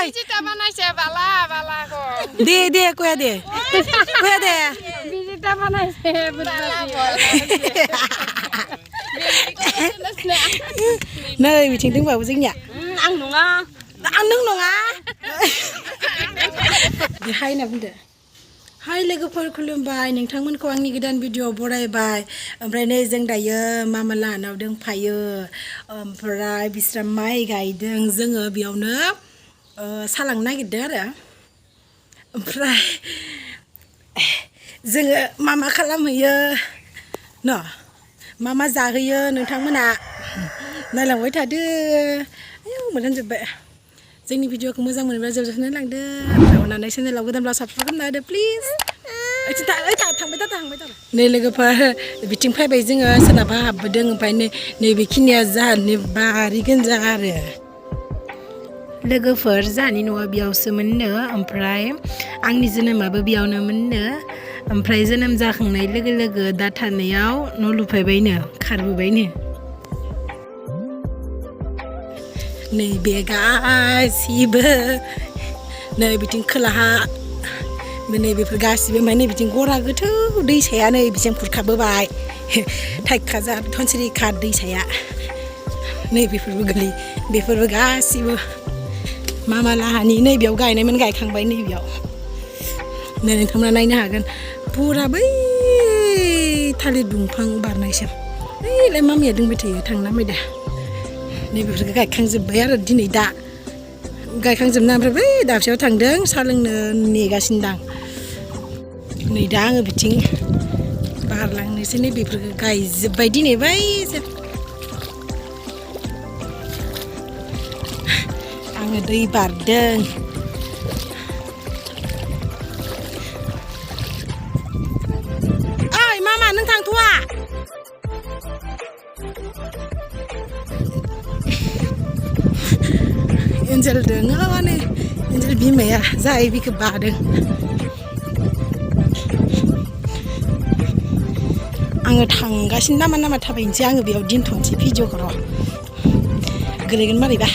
ओइ बिजिता बनाइছে बाला बालाको दे कोया दे बिजिता बनाइছে नै बिथिं दंबावो जोंनिया आं नङा नों नङा हाय होनना बुंदो हाय लोगोफोर खुलुमबाय नोंथांमोनखौ आंनि गोदान भिडिअ बरायबाय ओमफ्राय नै जों दायो मामा लाहानाव दंफायो ओमफ्राय बिस्रा माइ गायदों जोङो बेयावनो सालांनो नागिरदों आरो ओमफ्राय जोङो मा खालामहैयो न' मा जाहोयो नोंथांमोना नायलांबाय थादो आयौ मोनहानजोब्बाय जोंनि भिडिअखौ मोजां मोनोब्ला जोबजानो लांदो अननानै चेनेलाव गोदानब्ला साबसक्राइब खालामना होदो प्लिज थांबाय था नै लोगोफोर बिथिं फैबाय जोङो सोनाबहा हाबबोदों ओमफ्राय नैबेखिनिया जाहानि बारि गोनजा आरो लोगोफोर जाहानि न'आ बेयावसोमोननो ओमफ्राय आंनि जोनोमाबो बेयावनोमोननो ओमफ्राय जोनोम जाखांनाय लोगो लोगो दा थानायाव न' लुफैबायनो खारबोबायनो नैबे गासिबो नै बिथिं खोलाहा नै बेफोर गासिबो ओमफ्राय नै बिथिं गरा गोथौ दैसाया नै बिथिं खुरखाबोबाय थाइखाजार धनसिरिखा दैसाया नै बेफोरबो गोलैयो बेफोरबो गासिबो मामा लाहानि नैबेयाव गायनायमोन गायखांबाय नैबेयाव नै नोंथांमोना नायनो हागोन फुरा बै थालिर दंफां बारनायसिम ओइलाय मामिया दोंबाय थायो थांना फैदो नैबेफोरखौ गायखांजोब्बाय आरो दिनै दा गायखांजोबना ओमफ्राय बै दाबसेयाव थांदों साहा लोंनो नेगासिनो दां नै दा आङो बिथिं बारलांनोसै नैबेफोरखौ गायजोब्बाय दिनै बै आङो दै बारदों ओइ मामा नों थांथ'वा एन्जेल दोङो माने एन्जेल बिमाया जाय बिखौ बादों आङो थांगासिनो नामा थाबायनोसै आङो बेयाव दोनथ'नोसै भिडिअखौ र' गोलैगोन मारैबा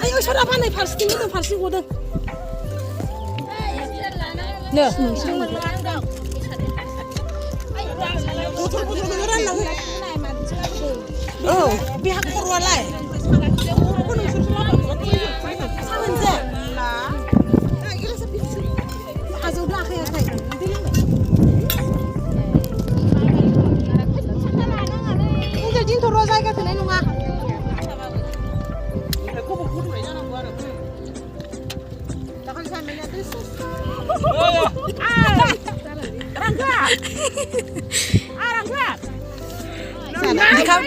ayo sora panai फारसेथिं मोजां फारसेथिं गदों नो औ बेहा खर'आलाय जायगा थोनाय नङा di kau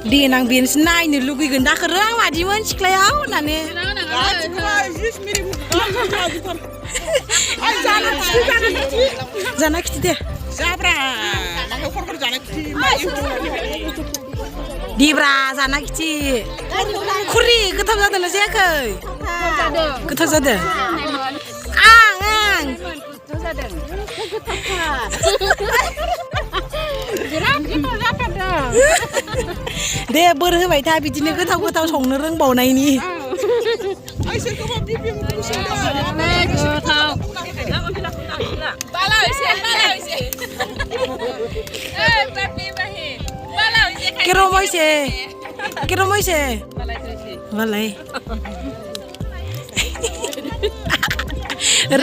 di nang bin senai ni lugi genda kerang madi wan ciklayau nane jana kiti deh di bra jana kiti kuri ketam jatuh nasi aku ketam jatuh ang deh berhebai ta bidiनो गोथाव संनो रोंबावनायनि kero moise balai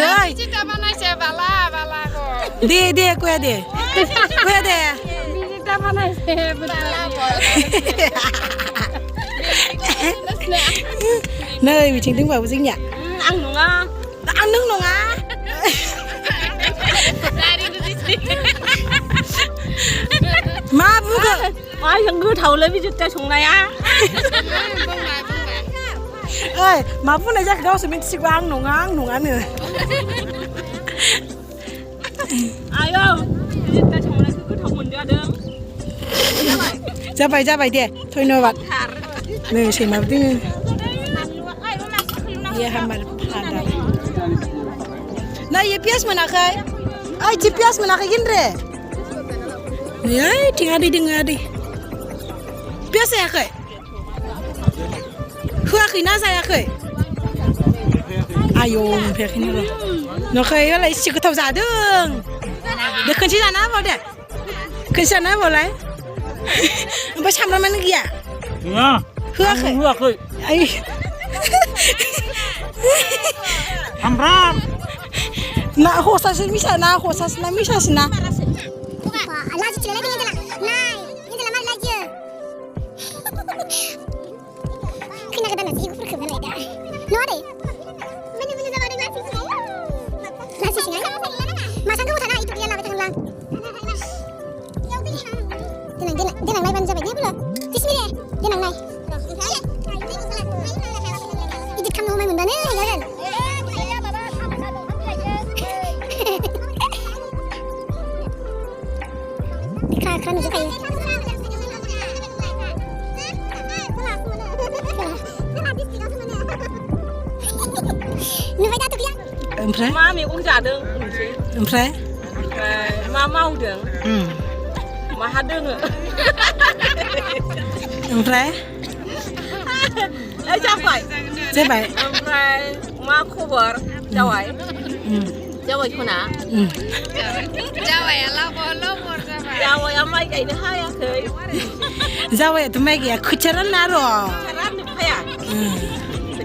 rai Cita mana saya bala kok. de kuya de Cita mana saya bala kok. nơi bị chính tính vào dinh nhỉ Ăn đúng không? ăn nướng nồng á má vui cơ Ai thằng cứ thầu lên với cái súng này á. ơi má vui này chắc đâu sẽ mình chỉ có ăn nồng á nữa Ai không? Cái súng này cứ thầu mình ra đường. ra vậy đi thôi nói bạn này xem mà tin ya hambar pada nah ya pias mana kai ai ci pias mana kai gindre ya tinggal di pias ya kai hua khina saya kai ayo pe khina lo nó kai lại chỉ có thầu giả đường được cần chi là nào vào đấy cần chi nào vào lại bây chăm nó mấy kia hua kai ai Amram. Nak hosas misa na hosas na misa sina. Laju cila lagi ni jalan. Nai, ni jalan mana laju? Kena kena nasi aku pergi mana dah? No ada. Mana sama ada nasi singa. Nasi singa. Masa kau tanah itu dia lah betul lang. Dia nang nai ban jabat ni pula. Bismillah. Dia nang nai. Itu kamu main mana ni kan? Kan juga kayak. Empre? Má mình cũng giả đường. Empre? Má mau đường. Má hát đường ạ. Empre? Ê chắc vậy. Thế vậy? Empre má cover cháu ấy. Cháu ấy con à? Cháu ấy là lâu cháu ấy em ai cái nữa hay à khơi. Cháu ấy tụi mày kìa kucharan na rồi. Charan được phải à?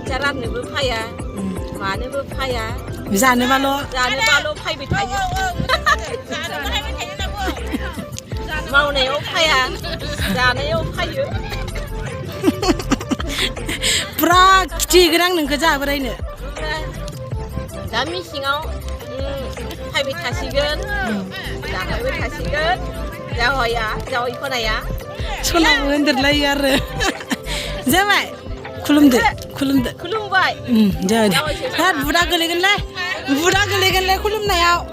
Charan được phải à? Má được phải à? Dạ nữa bao lô? Dạ nữa bao lô phải bị thay. Màu này ông phải à? Dạ này ông phải chứ. Pra chỉ cái đang đừng có giả vào đây nữa. Dạ mi xin ông. Phải bị thay gần. Dạ phải bị thay gần. Dạ hỏi à? Dạ hỏi con này à? Cho nó vẫn được lấy ra rồi. Dạ vậy? Kulum vậy. Kulum vậy. Dạ vậy. Hát vuda cái lấy kulum này ao.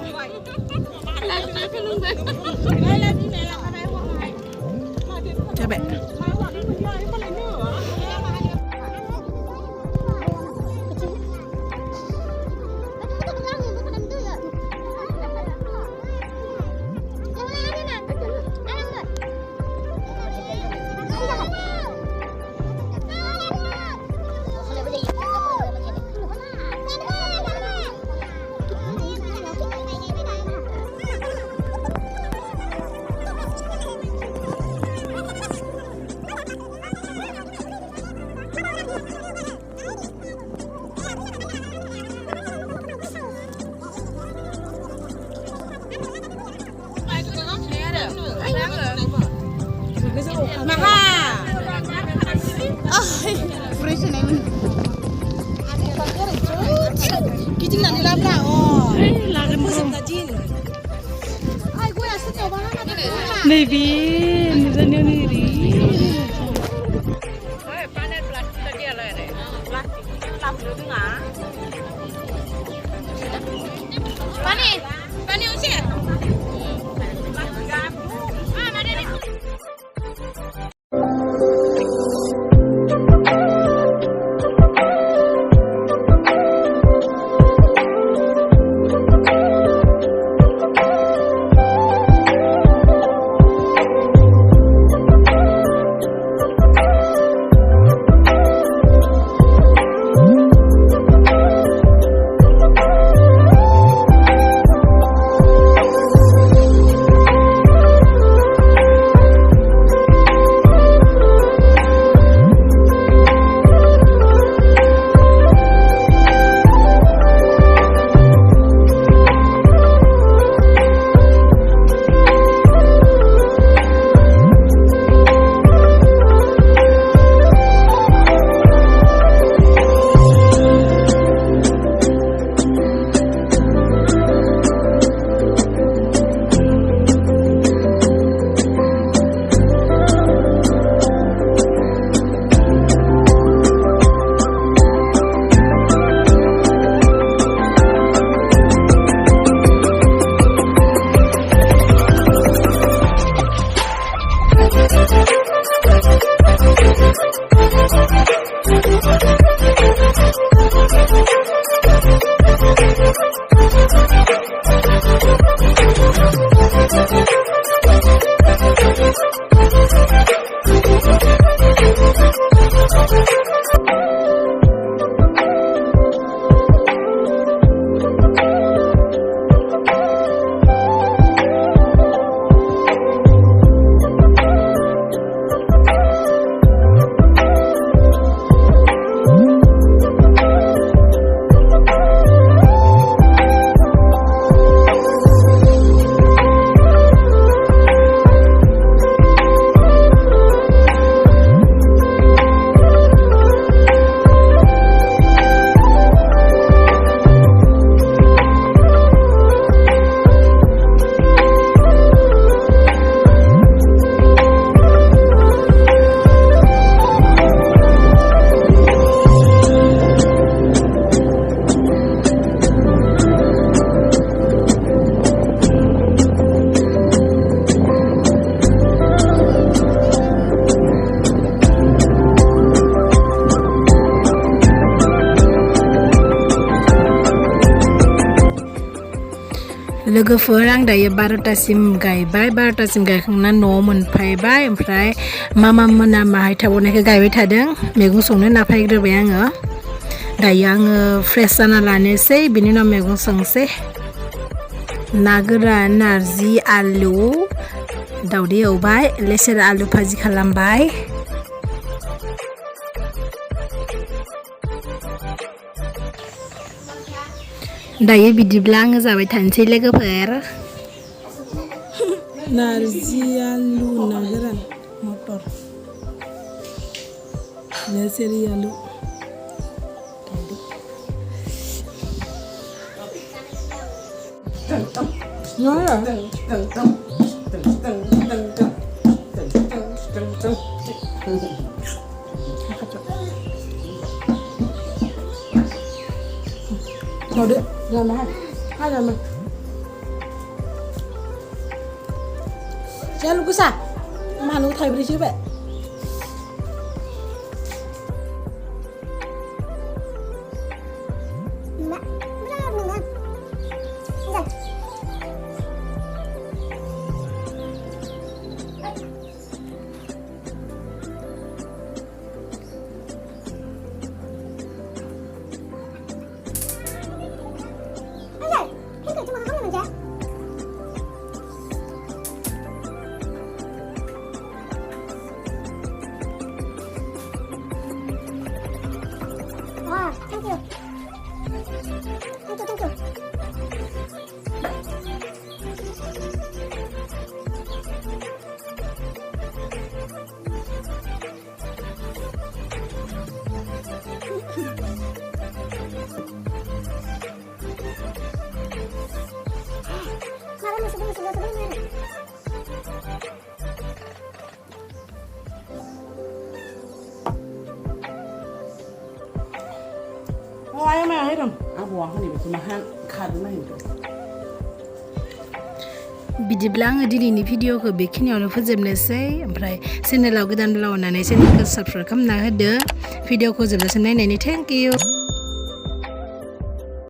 Dạ vậy. Kita nak dilabrak. Oh, lagan musim tajin. Maybe misalnya nih. panen plastik tadi ala deh. Plastik lap dulu nggak? Pani usir. Ada nih. लोगोफोर आं दायो 12टासिम गायबाय 12टासिम गायखांनानै न'आव मोनफैबाय ओमफ्राय मामा मोना माहाय थाबावनायखौ गायबाय थादों मैगं संनो नाफायग्रोबाय आङो दायो आङो फ्रेस जाना लानोसै बिनि उनाव मैगं संसै ना गोरान नारजि आलु दावदै एवबाय लेसेरा आलु भाजि खालामबाय दायो बिदिब्ला आङो जाबाय थानोसै लोगोफोर नारजि आलु ना गोरान मटर लेसेरि आलु Mau deh, jangan mahal. Ada mah. Jangan lupa sah. Mana Thai beri chứ vậy? Sebelum Why am I hidden? I want to leave my hand cut my hand. बिदिब्ला आङो दिनैनि भिडिअखौ बेखिनियावनो फोजोबनोसै ओमफ्राय चेनेलाव गोदानब्ला अननानै चेनेलखौ साबस्क्राइब खालामना होदो भिडिअखौ जोबजासिम नायनायनि थेंक इउ